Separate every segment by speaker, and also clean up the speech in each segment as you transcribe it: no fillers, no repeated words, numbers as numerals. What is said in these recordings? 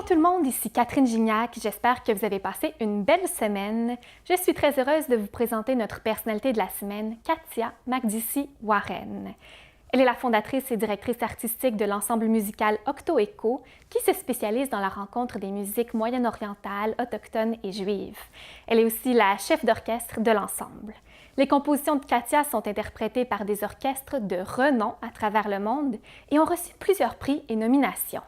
Speaker 1: Bonjour tout le monde, ici Catherine Gignac. J'espère que vous avez passé une belle semaine. Je suis très heureuse de vous présenter notre personnalité de la semaine, Katia Makdissi-Warren. Elle est la fondatrice et directrice artistique de l'ensemble musical Octo-Echo, qui se spécialise dans la rencontre des musiques moyen-orientales, autochtones et juives. Elle est aussi la chef d'orchestre de l'ensemble. Les compositions de Katia sont interprétées par des orchestres de renom à travers le monde et ont reçu plusieurs prix et nominations.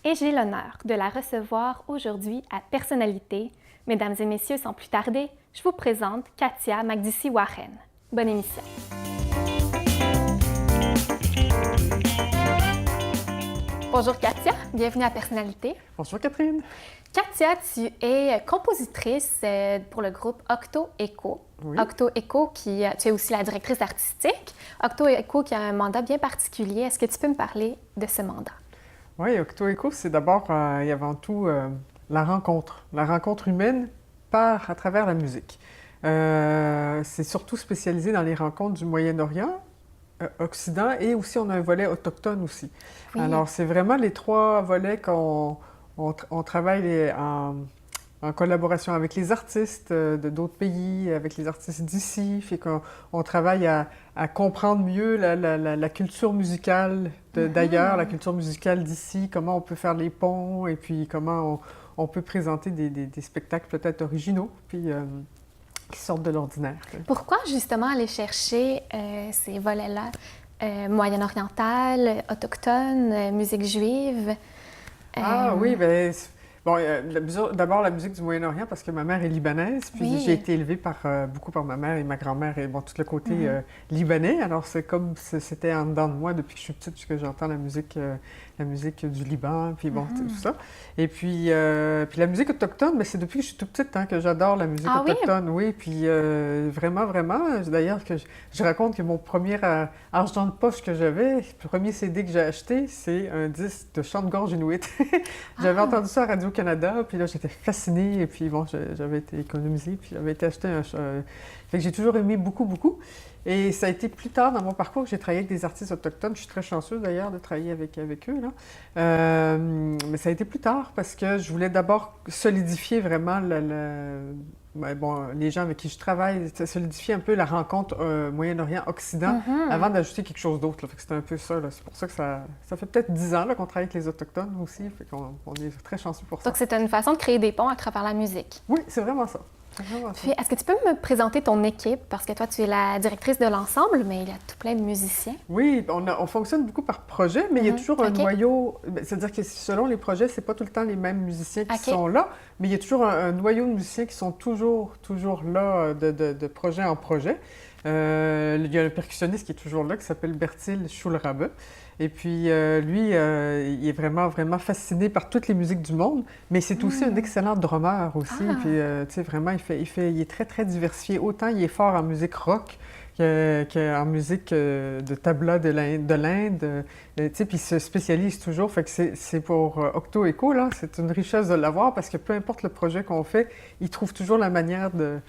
Speaker 1: Et j'ai l'honneur de la recevoir aujourd'hui à Personnalité. Mesdames et messieurs, sans plus tarder, je vous présente Katia Makdissi-Warren. Bonne émission. Bonjour Katia, bienvenue à Personnalité.
Speaker 2: Bonjour Catherine.
Speaker 1: Katia, tu es compositrice pour le groupe Octo-Echo.
Speaker 2: Oui.
Speaker 1: Octo-Echo, tu es aussi la directrice artistique. Octo-Echo qui a un mandat bien particulier. Est-ce que tu peux me parler de ce mandat?
Speaker 2: Oui, Octo-Echo, c'est d'abord et avant tout la rencontre humaine à travers la musique. C'est surtout spécialisé dans les rencontres du Moyen-Orient, Occident, et aussi on a un volet autochtone aussi.
Speaker 1: Oui.
Speaker 2: Alors, c'est vraiment les trois volets qu'on travaille en collaboration avec les artistes de d'autres pays, avec les artistes d'ici, fait qu'on travaille à comprendre mieux la culture musicale d'ailleurs, la culture musicale d'ici, comment on peut faire les ponts, et puis comment on peut présenter des spectacles peut-être originaux, puis qui sortent de l'ordinaire.
Speaker 1: Pourquoi justement aller chercher ces volets-là, moyen-oriental, autochtone, musique juive?
Speaker 2: Oui, bien... Bon, d'abord la musique du Moyen-Orient parce que ma mère est libanaise, puis
Speaker 1: Oui.
Speaker 2: j'ai été élevée beaucoup par ma mère et ma grand-mère et bon, tout le côté libanais. Alors c'est comme si c'était en dedans de moi depuis que je suis petite, puisque j'entends la musique du Liban, puis bon, tout ça. Et puis la musique autochtone, c'est depuis que je suis toute petite que j'adore la musique autochtone. Oui, puis vraiment, d'ailleurs, je raconte que mon premier argent de poche que j'avais, le premier CD que j'ai acheté, c'est un disque de chant de gorge inuit. J'avais entendu ça à Radio-Canada, puis là, j'étais fascinée, et puis bon, j'avais été économisée, puis j'avais été acheter Fait que j'ai toujours aimé beaucoup. Et ça a été plus tard dans mon parcours que j'ai travaillé avec des artistes autochtones. Je suis très chanceuse d'ailleurs de travailler avec eux, là. Mais ça a été plus tard parce que je voulais d'abord solidifier vraiment les gens avec qui je travaille, solidifier un peu la rencontre Moyen-Orient-Occident avant d'ajouter quelque chose d'autre. Fait que c'était un peu ça. Là. C'est pour ça que ça fait peut-être 10 ans là, qu'on travaille avec les Autochtones aussi. Fait qu'on est très chanceux pour ça.
Speaker 1: Donc, c'est une façon de créer des ponts à travers la musique.
Speaker 2: Oui, c'est vraiment ça.
Speaker 1: Puis, est-ce que tu peux me présenter ton équipe? Parce que toi, tu es la directrice de l'ensemble, mais il y a tout plein de musiciens.
Speaker 2: Oui, on fonctionne beaucoup par projet, mais il y a toujours un noyau. C'est-à-dire que selon les projets, c'est pas tout le temps les mêmes musiciens qui sont là, mais il y a toujours un noyau de musiciens qui sont toujours là de projet en projet. Il y a un percussionniste qui est toujours là, qui s'appelle Bertil Schulrabe. Et puis, lui, il est vraiment fasciné par toutes les musiques du monde, mais c'est aussi un excellent drummer aussi. Puis, tu sais, vraiment, il est très diversifié. Autant il est fort en musique rock qu'en musique de tabla de l'Inde. Tu sais, puis il se spécialise toujours. Fait que c'est pour Octo-Echo, là, c'est une richesse de l'avoir parce que peu importe le projet qu'on fait, il trouve toujours la manière de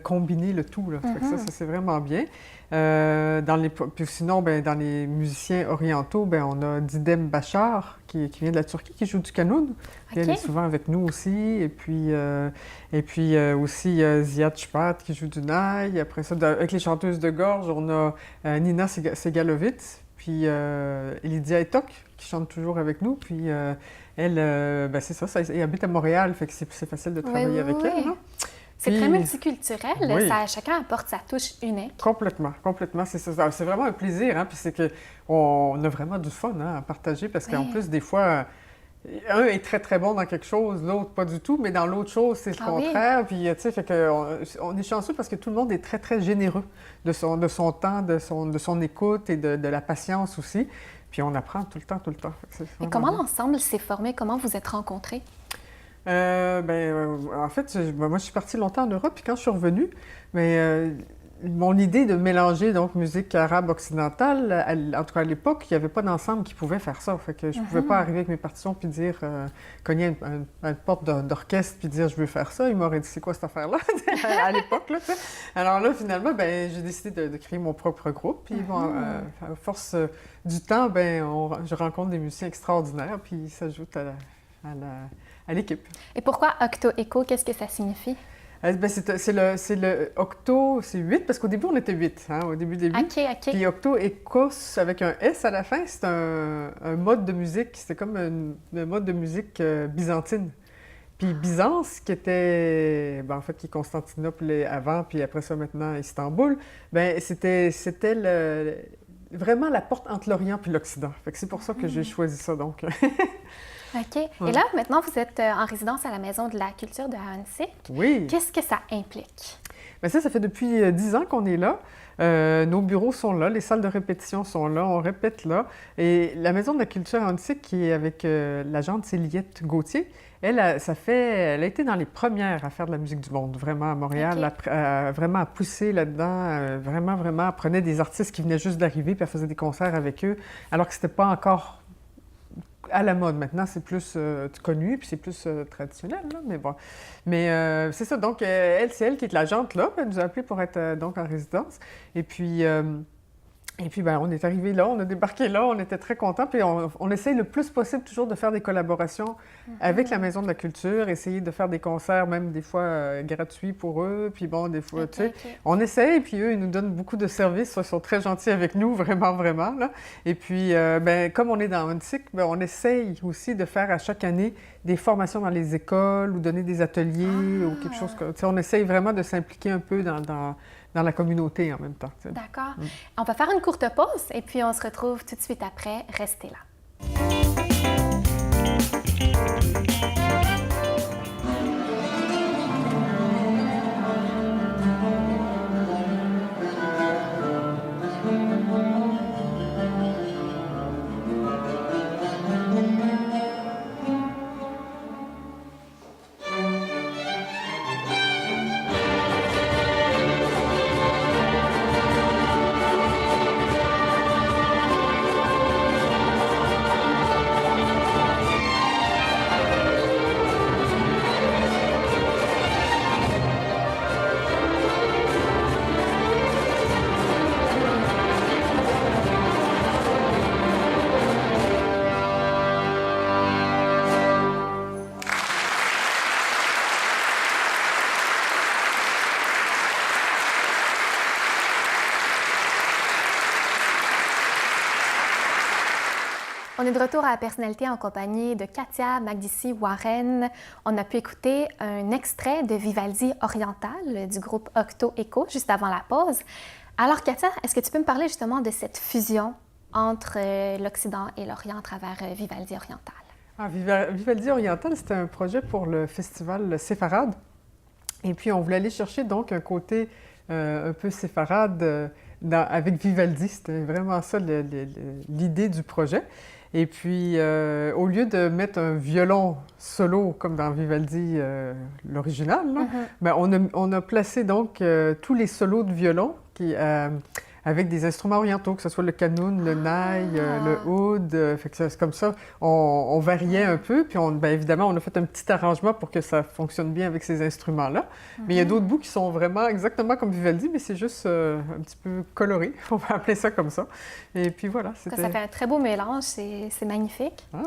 Speaker 2: combiner le tout. Là. Fait que ça, c'est vraiment bien. Puis sinon, dans les musiciens orientaux, on a Didem Bachar, qui vient de la Turquie, qui joue du kanoun. Elle est souvent avec nous aussi. Et puis aussi Ziad Shpat, qui joue du naï. Après ça, avec les chanteuses de gorge, on a Nina Segalovitz, puis Lydia Etok, qui chante toujours avec nous. Puis elle, c'est ça, elle habite à Montréal, fait que c'est facile de travailler avec elle. Là.
Speaker 1: C'est très multiculturel,
Speaker 2: oui.
Speaker 1: Chacun apporte sa touche unique.
Speaker 2: Complètement, c'est ça. C'est vraiment un plaisir, puis c'est qu'on a vraiment du fun à partager, parce qu'en plus, des fois, un est très bon dans quelque chose, l'autre pas du tout, mais dans l'autre chose, c'est le contraire. Puis, tu sais, fait on est chanceux parce que tout le monde est très généreux de son temps, de son écoute et de la patience aussi. Puis on apprend tout le temps.
Speaker 1: Et comment l'ensemble s'est formé? Comment vous êtes rencontrés?
Speaker 2: En fait, moi, je suis partie longtemps en Europe, puis quand je suis revenue, mon idée de mélanger donc musique arabe occidentale, en tout cas à l'époque, il n'y avait pas d'ensemble qui pouvait faire ça. Fait que je ne pouvais pas arriver avec mes partitions puis dire, cogner une porte d'orchestre puis dire je veux faire ça. Il m'aurait dit c'est quoi cette affaire-là à l'époque. Là, t'sais. Alors là, finalement, j'ai décidé de créer mon propre groupe. Puis à force du temps, je rencontre des musiciens extraordinaires puis ils s'ajoutent à l'équipe.
Speaker 1: Et pourquoi Octo-Éco? Qu'est-ce que ça signifie?
Speaker 2: C'est le octo, c'est 8, parce qu'au début, on était 8, hein, au début.
Speaker 1: OK.
Speaker 2: Puis Octo-Écos, avec un S à la fin, c'est un mode de musique, c'était comme un mode de musique byzantine. Puis Byzance, qui était, en fait, qui est Constantinople avant, puis après ça, maintenant, Istanbul, c'était vraiment la porte entre l'Orient puis l'Occident. Fait que c'est pour ça que j'ai choisi ça, donc.
Speaker 1: OK. Ouais. Et là, maintenant, vous êtes en résidence à la Maison de la culture de Ahuntsic.
Speaker 2: Oui.
Speaker 1: Qu'est-ce que ça implique?
Speaker 2: Bien, ça fait depuis 10 ans qu'on est là. Nos bureaux sont là, les salles de répétition sont là, on répète là. Et la Maison de la culture Ahuntsic, qui est avec l'agente Céliette Gauthier, elle a été dans les premières à faire de la musique du monde, vraiment à Montréal, vraiment à pousser là-dedans, vraiment, elle prenait des artistes qui venaient juste d'arriver, puis elle faisait des concerts avec eux, alors que c'était pas encore à la mode. Maintenant, c'est plus connu, puis c'est plus traditionnel, là, mais bon. Mais c'est ça, donc c'est elle qui est l'agente là, elle nous a appelés pour être donc en résidence. Et puis, on est arrivé là, on a débarqué là, on était très contents, puis on essaye le plus possible toujours de faire des collaborations avec la Maison de la Culture, essayer de faire des concerts, même des fois gratuits pour eux, puis bon, des fois, tu sais, on essaye, puis eux, ils nous donnent beaucoup de services, ils sont très gentils avec nous, vraiment, là. Et puis, comme on est dans Ahuntsic, on essaye aussi de faire à chaque année des formations dans les écoles ou donner des ateliers ou quelque chose comme ça. On essaye vraiment de s'impliquer un peu dans la communauté en même temps.
Speaker 1: D'accord. On va faire une courte pause et puis on se retrouve tout de suite après. Restez là. On est de retour à la personnalité en compagnie de Katia Makdissi-Warren. On a pu écouter un extrait de Vivaldi Oriental du groupe Octo-Éco juste avant la pause. Alors Katia, est-ce que tu peux me parler justement de cette fusion entre l'Occident et l'Orient à travers Vivaldi Oriental?
Speaker 2: Vivaldi Oriental, c'était un projet pour le festival Séfarade. Et puis on voulait aller chercher donc un côté un peu séfarade avec Vivaldi. C'était vraiment ça l'idée du projet. Et puis, au lieu de mettre un violon solo comme dans Vivaldi, l'original, on a placé donc tous les solos de violon avec des instruments orientaux, que ce soit le qanun, le nai, le oud. Fait que c'est comme ça, on variait un peu. Puis, évidemment, on a fait un petit arrangement pour que ça fonctionne bien avec ces instruments-là. Mais il y a d'autres bouts qui sont vraiment exactement comme Vivaldi, mais c'est juste un petit peu coloré. On va appeler ça comme ça. Et puis voilà.
Speaker 1: Ça fait un très beau mélange, c'est magnifique.
Speaker 2: Ah,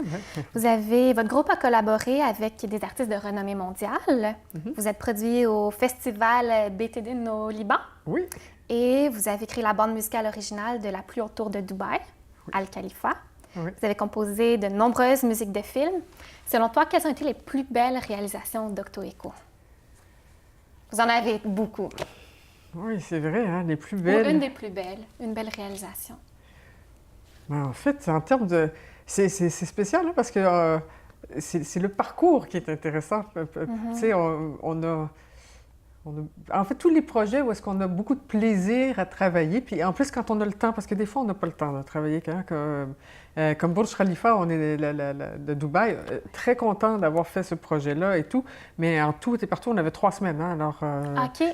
Speaker 1: Votre groupe a collaboré avec des artistes de renommée mondiale. Vous êtes produit au festival Bétédine au Liban.
Speaker 2: Oui.
Speaker 1: Et vous avez créé la bande musicale originale de La pluie autour de Dubaï, Al Khalifa. Oui. Vous avez composé de nombreuses musiques de films. Selon toi, quelles ont été les plus belles réalisations d'Octo-Éco? Vous en avez beaucoup.
Speaker 2: Oui, c'est vrai, hein, les plus belles.
Speaker 1: Ou une des plus belles, une belle réalisation.
Speaker 2: En fait, en termes de... C'est spécial, hein, parce que c'est le parcours qui est intéressant. Tu sais, en fait, tous les projets où est-ce qu'on a beaucoup de plaisir à travailler, puis en plus, quand on a le temps, parce que des fois, on n'a pas le temps de travailler, comme Burj Khalifa, on est de Dubaï, très content d'avoir fait ce projet-là et tout, mais en tout et partout, on avait 3 semaines, hein, alors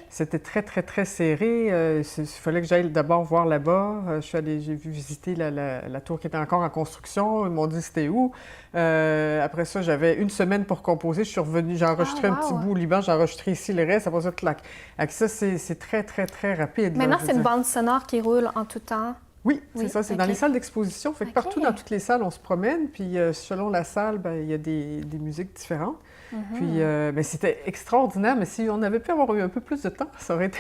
Speaker 2: c'était très, très, très serré. Il fallait que j'aille d'abord voir là-bas. J'ai vu visiter la tour qui était encore en construction, ils m'ont dit c'était où. Après ça, j'avais 1 semaine pour composer, je suis revenue, j'ai enregistré un petit bout au Liban, j'ai enregistré ici le reste, après ça, clac. Avec ça, c'est très, très, très rapide.
Speaker 1: Maintenant, c'est une bande sonore qui roule en tout temps.
Speaker 2: Oui, c'est ça. C'est dans les salles d'exposition. Fait que partout dans toutes les salles, on se promène. Puis selon la salle, il y a des musiques différentes. Puis c'était extraordinaire. Mais si on avait pu avoir eu un peu plus de temps, ça aurait été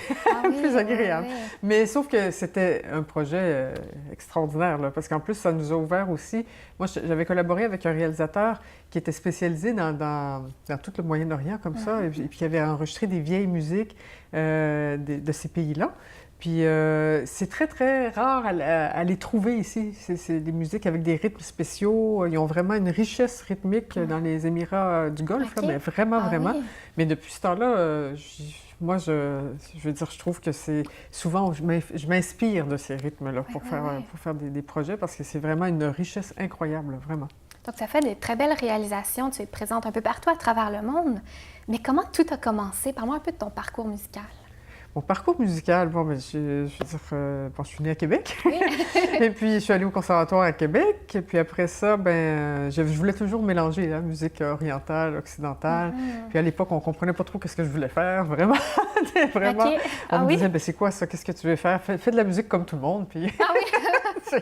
Speaker 2: plus agréable. Mais sauf que c'était un projet extraordinaire, là, parce qu'en plus, ça nous a ouvert aussi. Moi, j'avais collaboré avec un réalisateur qui était spécialisé dans tout le Moyen-Orient, comme ça, et puis qui avait enregistré des vieilles musiques de ces pays-là. Puis c'est très, très rare à les trouver ici. C'est des musiques avec des rythmes spéciaux. Ils ont vraiment une richesse rythmique dans les Émirats du Golfe, là, mais vraiment, vraiment. Oui. Mais depuis ce temps-là, moi, je veux dire, je trouve que c'est... Souvent, je m'inspire de ces rythmes-là pour faire des projets parce que c'est vraiment une richesse incroyable, vraiment.
Speaker 1: Donc, tu as fait des très belles réalisations. Tu es présente un peu partout à travers le monde. Mais comment tout a commencé? Parle-moi un peu de ton parcours musical.
Speaker 2: Mon parcours musical, bon, ben, je veux dire, bon, je suis née à Québec. Oui. Et puis, je suis allée au conservatoire à Québec. Et puis après ça, ben, je voulais toujours mélanger la musique orientale, occidentale. Puis à l'époque, on ne comprenait pas trop ce que je voulais faire, vraiment. Vraiment. Okay. On me disait, ben, c'est quoi ça? Qu'est-ce que tu veux faire? Fais de la musique comme tout le monde. Puis... Ah oui?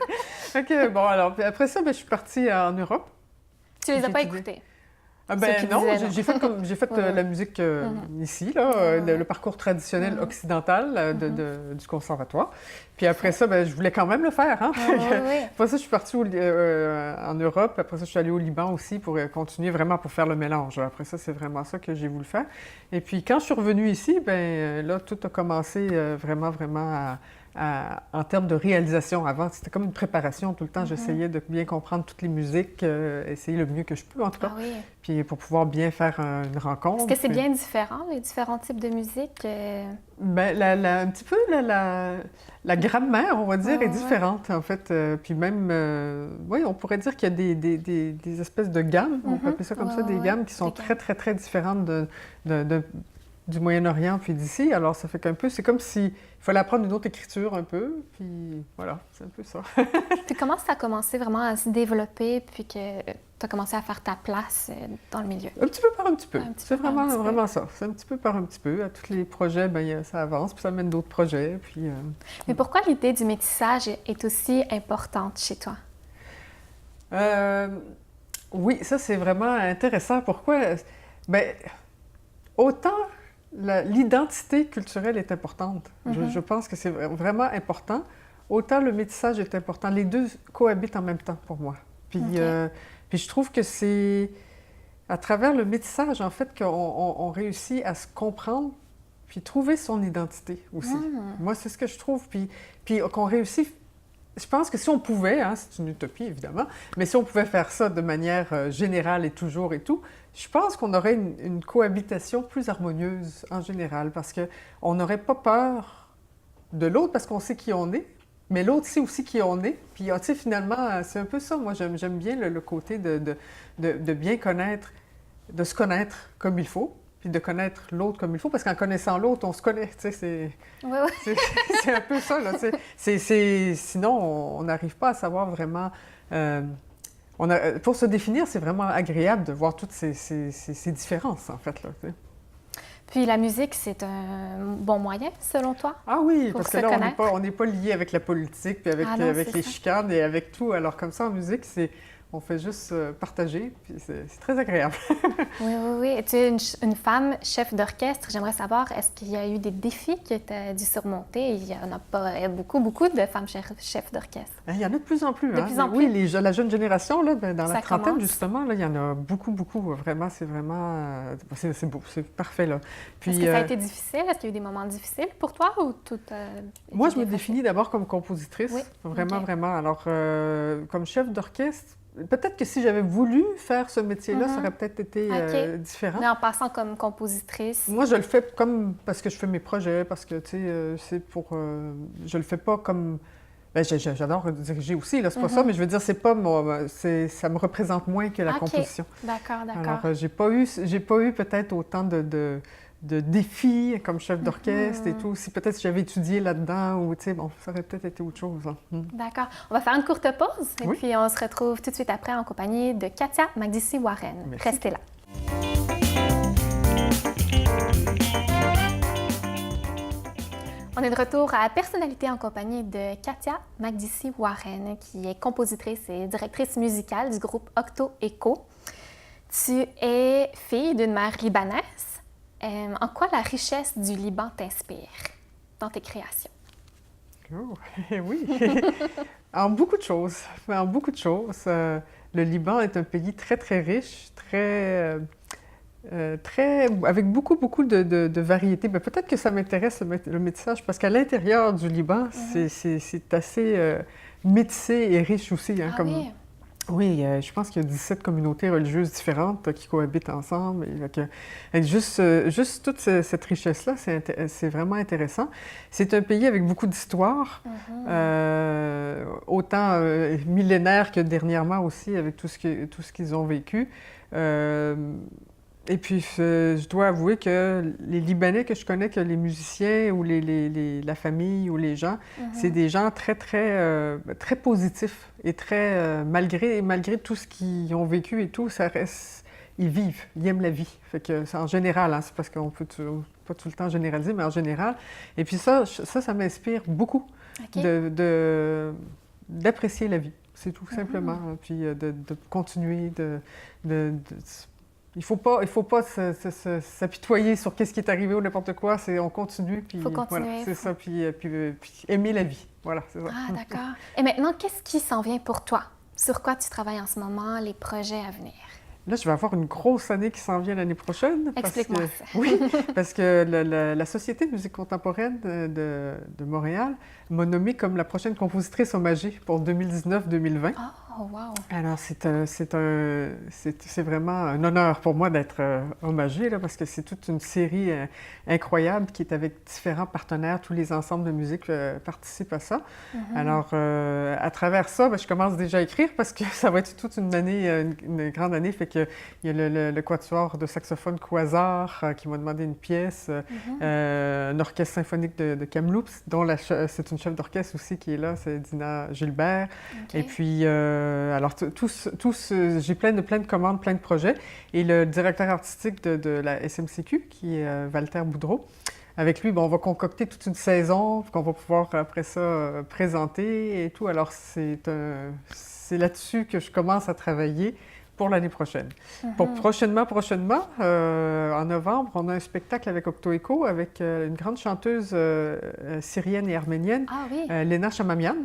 Speaker 2: OK, bon, alors, puis après ça, ben, je suis partie en Europe.
Speaker 1: Tu les as pas écoutés?
Speaker 2: Ah ben non, j'ai fait la musique ici, là, le parcours traditionnel occidental du conservatoire. Puis après ça, ben, je voulais quand même le faire. Hein? Après ça, je suis partie en Europe. Après ça, je suis allée au Liban aussi pour continuer vraiment pour faire le mélange. Après ça, c'est vraiment ça que j'ai voulu faire. Et puis quand je suis revenue ici, ben là, tout a commencé vraiment en termes de réalisation. Avant, c'était comme une préparation tout le temps. J'essayais de bien comprendre toutes les musiques, essayer le mieux que je peux, en tout cas. Puis pour pouvoir bien faire une rencontre.
Speaker 1: Est-ce que c'est bien différent, les différents types de musique?
Speaker 2: Bien, un petit peu la grammaire, on va dire, est différente, en fait. Puis même, oui, on pourrait dire qu'il y a des espèces de gammes, on peut appeler ça comme ça, des gammes qui sont très, très, très différentes du Moyen-Orient puis d'ici. Alors, ça fait qu'un peu, c'est comme s'il fallait apprendre une autre écriture un peu, puis voilà, c'est un peu ça.
Speaker 1: Puis comment ça a commencé vraiment à se développer, puis que tu as commencé à faire ta place dans le milieu?
Speaker 2: Un petit peu par un petit peu. C'est vraiment ça. C'est un petit peu par un petit peu. À tous les projets, bien, ça avance, puis ça mène d'autres projets. Puis,
Speaker 1: Mais pourquoi l'idée du métissage est aussi importante chez toi?
Speaker 2: Oui, ça, c'est vraiment intéressant. Pourquoi? Bien, autant l'identité culturelle est importante. Je pense que c'est vraiment important. Autant le métissage est important. Les deux cohabitent en même temps pour moi. Puis, puis je trouve que c'est à travers le métissage, en fait, qu'on réussit à se comprendre puis trouver son identité aussi. Moi, c'est ce que je trouve. Puis qu'on réussit... Je pense que si on pouvait, hein, c'est une utopie évidemment, mais si on pouvait faire ça de manière générale et toujours et tout, je pense qu'on aurait une cohabitation plus harmonieuse en général parce qu'on n'aurait pas peur de l'autre parce qu'on sait qui on est, mais l'autre sait aussi qui on est. Puis, tu sais, finalement, c'est un peu ça. Moi, j'aime bien le côté de bien connaître, de se connaître comme il faut, puis de connaître l'autre comme il faut, parce qu'en connaissant l'autre, on se connaît, tu sais, c'est un peu ça, là, tu sais. Sinon, on n'arrive pas à savoir vraiment... pour se définir, c'est vraiment agréable de voir toutes ces différences, en fait, là, tu sais.
Speaker 1: Puis la musique, c'est un bon moyen, selon toi?
Speaker 2: Ah oui, parce que là, on n'est pas lié avec la politique, puis avec les chicanes et avec tout. Alors comme ça, en musique, on fait juste partager, puis c'est très agréable.
Speaker 1: Oui. Tu es une femme chef d'orchestre. J'aimerais savoir, est-ce qu'il y a eu des défis que tu as dû surmonter? Il n'y en a pas beaucoup de femmes chefs d'orchestre.
Speaker 2: Il y en a de plus en plus.
Speaker 1: De plus en plus?
Speaker 2: Oui, la jeune génération, là, dans la trentaine,
Speaker 1: commence.
Speaker 2: Justement, là, il y en a beaucoup. Vraiment, c'est vraiment... c'est beau, c'est parfait, là.
Speaker 1: Puis, est-ce que ça a été difficile? Est-ce qu'il y a eu des moments difficiles pour toi ou tout
Speaker 2: Moi, je me définis d'abord comme compositrice. Oui? Vraiment. Alors, comme chef d'orchestre, peut-être que si j'avais voulu faire ce métier-là, ça aurait peut-être été différent.
Speaker 1: Mais en passant comme compositrice?
Speaker 2: Moi, je le fais comme parce que je fais mes projets, parce que, tu sais, c'est pour... je le fais pas comme... Bien, j'adore diriger aussi, là, c'est pas ça, mais je veux dire, c'est pas ça me représente moins que la composition.
Speaker 1: D'accord.
Speaker 2: Alors, j'ai pas eu peut-être autant de défis comme chef d'orchestre et tout. Si peut-être j'avais étudié là-dedans, ou tu sais, bon, ça aurait peut-être été autre chose. Hein.
Speaker 1: D'accord. On va faire une courte pause et puis on se retrouve tout de suite après en compagnie de Katia Makdissi-Warren.
Speaker 2: Merci.
Speaker 1: Restez là. On est de retour à Personnalité en compagnie de Katia Makdissi-Warren, qui est compositrice et directrice musicale du groupe Octo Echo. Tu es fille d'une mère libanaise. En quoi la richesse du Liban t'inspire dans tes créations?
Speaker 2: Oh, oui, en beaucoup de choses. En beaucoup de choses. Le Liban est un pays très, très riche, avec beaucoup de variétés. Ben, peut-être que ça m'intéresse le métissage, parce qu'à l'intérieur du Liban, c'est assez métissé et riche aussi. Hein,
Speaker 1: Oui?
Speaker 2: Oui, je pense qu'il y a 17 communautés religieuses différentes qui cohabitent ensemble. Et juste toute cette richesse-là, c'est vraiment intéressant. C'est un pays avec beaucoup d'histoire, autant millénaire que dernièrement aussi, avec tout ce qu'ils ont vécu. Et puis, je dois avouer que les Libanais que je connais, que les musiciens ou la famille ou les gens, c'est des gens très positifs et malgré tout ce qu'ils ont vécu et tout, ça reste, ils vivent, ils aiment la vie. Fait que c'est en général, hein, c'est parce qu'on peut pas tout le temps généraliser, mais en général. Et puis ça m'inspire beaucoup d'apprécier la vie. C'est tout simplement. Puis de continuer il faut pas s'apitoyer sur qu'est-ce qui est arrivé ou n'importe quoi. On continue, puis voilà, c'est ça, puis aimer la vie. Voilà, c'est ça.
Speaker 1: Ah, d'accord. Et maintenant, qu'est-ce qui s'en vient pour toi? Sur quoi tu travailles en ce moment, les projets à venir?
Speaker 2: Là, je vais avoir une grosse année qui s'en vient l'année prochaine.
Speaker 1: Explique-moi ça.
Speaker 2: Oui, parce que la Société de musique contemporaine de Montréal m'a nommée comme la prochaine compositrice hommagée pour 2019-2020.
Speaker 1: Oh, wow!
Speaker 2: Alors, c'est vraiment un honneur pour moi d'être hommagée, là, parce que c'est toute une série incroyable qui est avec différents partenaires. Tous les ensembles de musique participent à ça. Alors, à travers ça, je commence déjà à écrire parce que ça va être toute une année, une grande année. Fait que il y a le quatuor de saxophone Quasar qui m'a demandé une pièce, un orchestre symphonique de Kamloops, dont c'est une chef d'orchestre aussi qui est là, c'est Dina Gilbert. Okay. Et puis, alors, j'ai plein de commandes, plein de projets. Et le directeur artistique de la SMCQ, qui est Walter Boudreau, avec lui, on va concocter toute une saison qu'on va pouvoir, après ça, présenter et tout. Alors, c'est là-dessus que je commence à travailler pour l'année prochaine. Pour prochainement, en novembre, on a un spectacle avec Octo Echo, avec une grande chanteuse syrienne et arménienne, Lena Chamamian.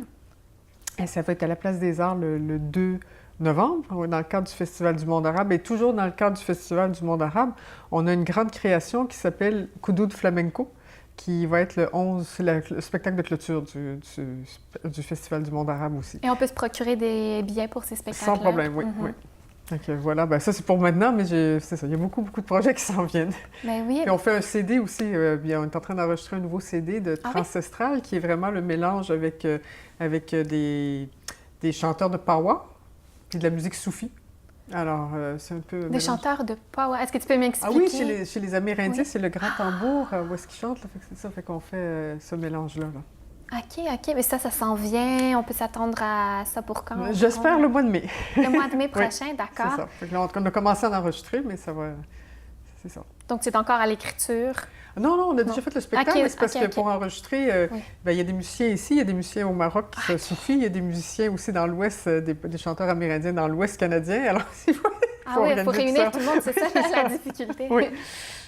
Speaker 2: Et ça va être à la Place des Arts le 2 novembre, dans le cadre du Festival du monde arabe. Et toujours dans le cadre du Festival du monde arabe, on a une grande création qui s'appelle Koudoud Flamenco, qui va être le spectacle de clôture du Festival du monde arabe aussi.
Speaker 1: Et on peut se procurer des billets pour ces spectacles-là?
Speaker 2: Sans problème, oui. oui. Donc voilà, ça c'est pour maintenant, mais c'est ça, il y a beaucoup de projets qui s'en viennent.
Speaker 1: Ben oui.
Speaker 2: Et on fait un CD aussi, on est en train d'enregistrer un nouveau CD de Transcestral, qui est vraiment le mélange avec des chanteurs de Pawa, puis de la musique soufie. Alors, c'est un peu...
Speaker 1: Des chanteurs de Pawa, est-ce que tu peux m'expliquer?
Speaker 2: Ah oui, chez les Amérindiens, c'est le grand tambour, où est-ce qu'ils chantent, là, c'est ça, fait qu'on fait ce mélange-là. Là.
Speaker 1: OK, mais ça s'en vient. On peut s'attendre à ça pour quand?
Speaker 2: J'espère le mois de mai.
Speaker 1: Le mois de mai prochain, d'accord.
Speaker 2: C'est ça. Fait que là, on a commencé à enregistrer, mais ça va... C'est ça.
Speaker 1: Donc, tu es encore à l'écriture?
Speaker 2: Non, on a déjà fait le spectacle, mais c'est parce que pour enregistrer, il y a des musiciens ici, il y a des musiciens au Maroc qui se soufient, il y a des musiciens aussi dans l'Ouest, des chanteurs amérindiens dans l'Ouest canadien. Alors, il faut
Speaker 1: réunir tout le monde, c'est ça la difficulté.
Speaker 2: Oui.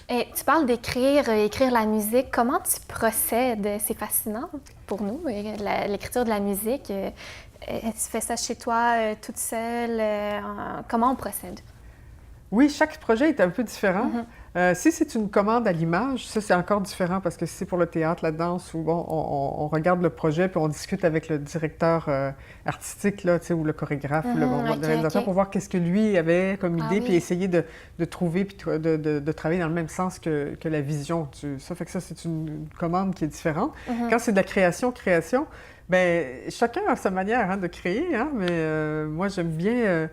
Speaker 1: Et tu parles écrire la musique. Comment tu procèdes? C'est fascinant pour nous, l'écriture de la musique. Tu fais ça chez toi, toute seule? Comment on procède?
Speaker 2: Oui, chaque projet est un peu différent. Si c'est une commande à l'image, ça, c'est encore différent parce que si c'est pour le théâtre, la danse, ou on regarde le projet puis on discute avec le directeur artistique là, ou le chorégraphe ou le réalisateur pour voir qu'est-ce que lui avait comme idée puis essayer de trouver puis de travailler dans le même sens que la vision. Ça fait que ça, c'est une commande qui est différente. Quand c'est de la création, bien, chacun a sa manière de créer, mais moi, j'aime bien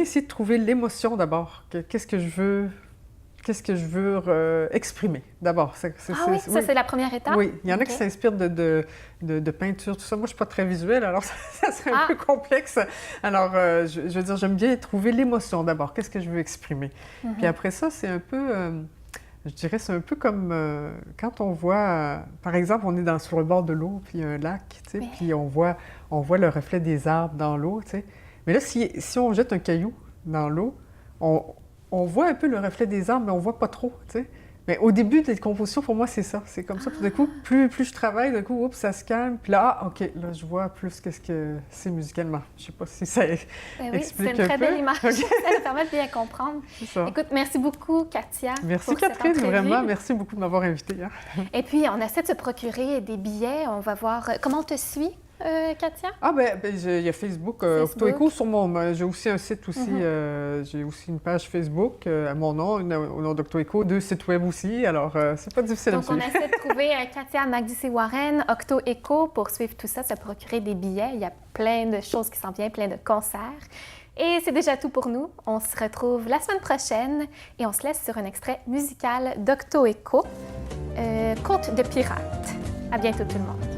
Speaker 2: essayer de trouver l'émotion d'abord. Qu'est-ce que je veux exprimer d'abord.
Speaker 1: Ça, c'est la première étape?
Speaker 2: Oui, il y en a qui s'inspirent de peinture, tout ça. Moi, je ne suis pas très visuelle, alors ça serait un peu complexe. Alors, je veux dire, j'aime bien trouver l'émotion d'abord. Qu'est-ce que je veux exprimer? Puis après ça, c'est un peu... Je dirais, c'est un peu comme quand on voit, par exemple, on est sur le bord de l'eau, puis il y a un lac, tu sais, puis on voit le reflet des arbres dans l'eau, tu sais. Mais là, si on jette un caillou dans l'eau, on voit un peu le reflet des arbres, mais on voit pas trop, tu sais. Mais au début des compositions, pour moi, c'est ça. C'est comme ça. Tout d'un coup, plus je travaille, d'un coup, oups, ça se calme. Puis là, OK, là, je vois plus qu'est-ce que c'est musicalement. Je sais pas si ça explique
Speaker 1: oui, c'est une très belle image. Okay. Ça nous permet de bien comprendre. Écoute, merci beaucoup, Katia.
Speaker 2: Merci, Catherine, vraiment. Merci beaucoup de m'avoir invitée. Hein.
Speaker 1: Et puis, on essaie de se procurer des billets. On va voir comment on te suit. Katia?
Speaker 2: Ah, il y a Facebook, Octo-Écho sur j'ai aussi un site aussi, j'ai aussi une page Facebook à mon nom, au nom d'Octo-Écho, 2 sites web aussi, alors c'est pas difficile à me suivre.
Speaker 1: Donc, on essaie de trouver Katia Magdici-Warren, Octo-Écho, pour suivre tout ça, se procurer des billets. Il y a plein de choses qui s'en viennent, plein de concerts. Et c'est déjà tout pour nous. On se retrouve la semaine prochaine et on se laisse sur un extrait musical d'Octo-Écho, Conte de pirate. À bientôt tout le monde.